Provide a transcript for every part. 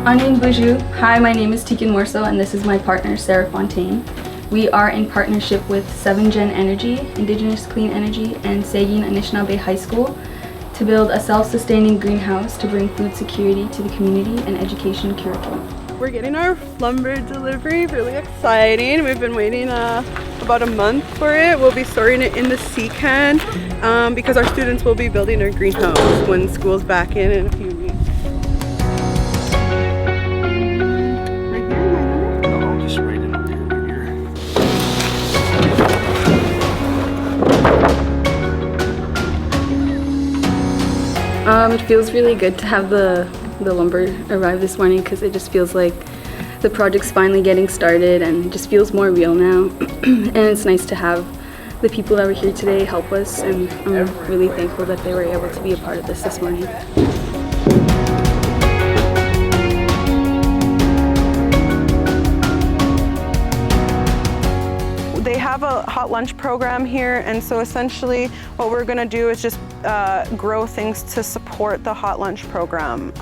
Anin Buju. Hi, my name is Tikin Morso and this is my partner Sarah Fontaine. We are in partnership with 7Gen Energy, Indigenous Clean Energy, and Sagkeeng Anishinaabe High School to build a self-sustaining greenhouse to bring food security to the community and education curriculum. We're getting our lumber delivery, really exciting. We've been waiting about a month for it. We'll be storing it in the Sagkeeng because our students will be building our greenhouse when school's back in a few weeks. It feels really good to have the lumber arrive this morning because it just feels like the project's finally getting started and it just feels more real now. And it's nice to have the people that were here today help us, and I'm really thankful that they were able to be a part of this morning. They have a hot lunch program here, and so essentially what we're going to do is just grow things to support the hot lunch program.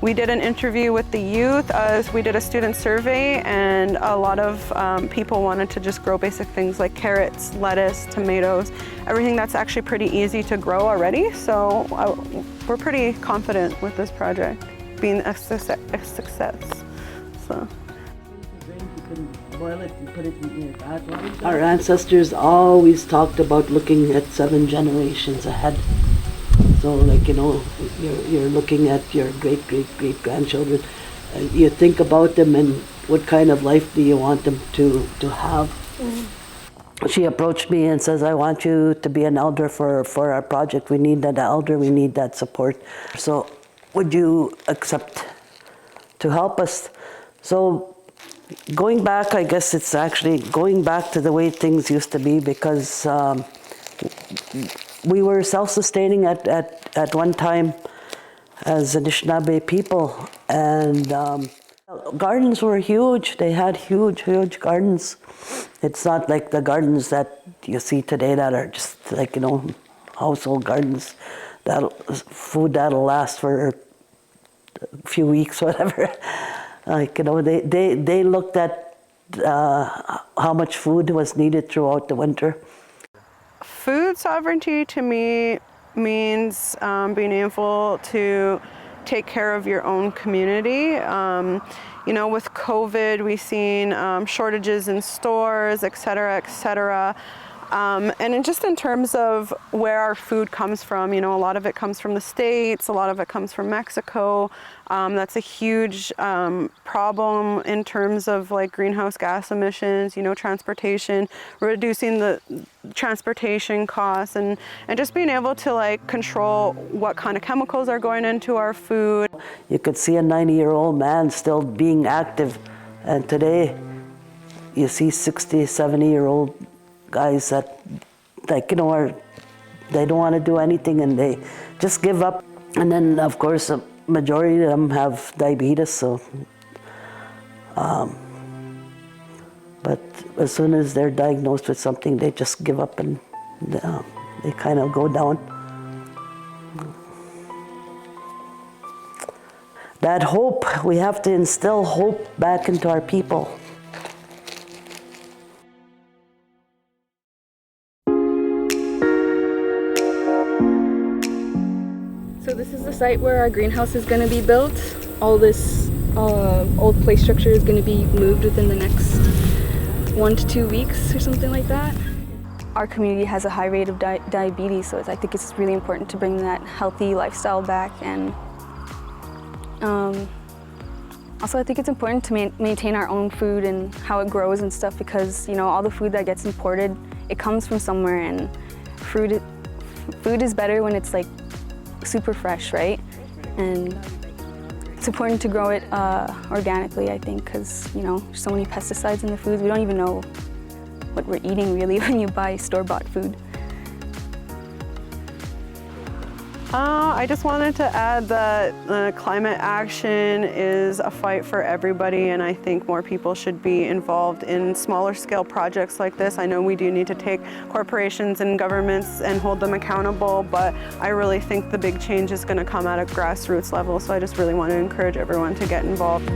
We did an interview with the youth, we did a student survey, and a lot of people wanted to just grow basic things like carrots, lettuce, tomatoes, everything that's actually pretty easy to grow already. So we're pretty confident with this project being a success. So. Boil it and put it in your bath. Our ancestors always talked about looking at 7 generations ahead. So, like, you know, you're looking at your great grandchildren. You think about them and what kind of life do you want them to have. She approached me and says, I want you to be an elder for our project. We need that elder, we need that support. So would you accept to help us? So going back, I guess it's actually going back to the way things used to be, because we were self-sustaining at one time as Anishinaabe people, and gardens were huge. They had huge gardens. It's not like the gardens that you see today that are just like, you know, household gardens, food that'll last for a few weeks, whatever. Like, you know, they looked at how much food was needed throughout the winter. Food sovereignty to me means being able to take care of your own community. You know, with COVID, we've seen shortages in stores, et cetera, and just in terms of where our food comes from, you know, a lot of it comes from the States, a lot of it comes from Mexico. That's a huge problem in terms of like greenhouse gas emissions, you know, transportation, reducing the transportation costs, and just being able to like control what kind of chemicals are going into our food. You could see a 90-year-old man still being active, and today you see 60, 70-year-old guys that, like, you know, they don't want to do anything and they just give up. And then of course a majority of them have diabetes, so but as soon as they're diagnosed with something, they just give up and they kind of go down. That hope, we have to instill hope back into our people. So this is the site where our greenhouse is going to be built. All this old play structure is going to be moved within the next 1 to 2 weeks or something like that. Our community has a high rate of diabetes, so I think it's really important to bring that healthy lifestyle back. And also I think it's important to maintain our own food and how it grows and stuff, because, you know, all the food that gets imported, it comes from somewhere, and food is better when it's like super fresh, right? And it's important to grow it organically, I think, because, you know, there's so many pesticides in the foods. We don't even know what we're eating really when you buy store-bought food. I just wanted to add that climate action is a fight for everybody, and I think more people should be involved in smaller scale projects like this. I know we do need to take corporations and governments and hold them accountable, but I really think the big change is going to come at a grassroots level, so I just really want to encourage everyone to get involved.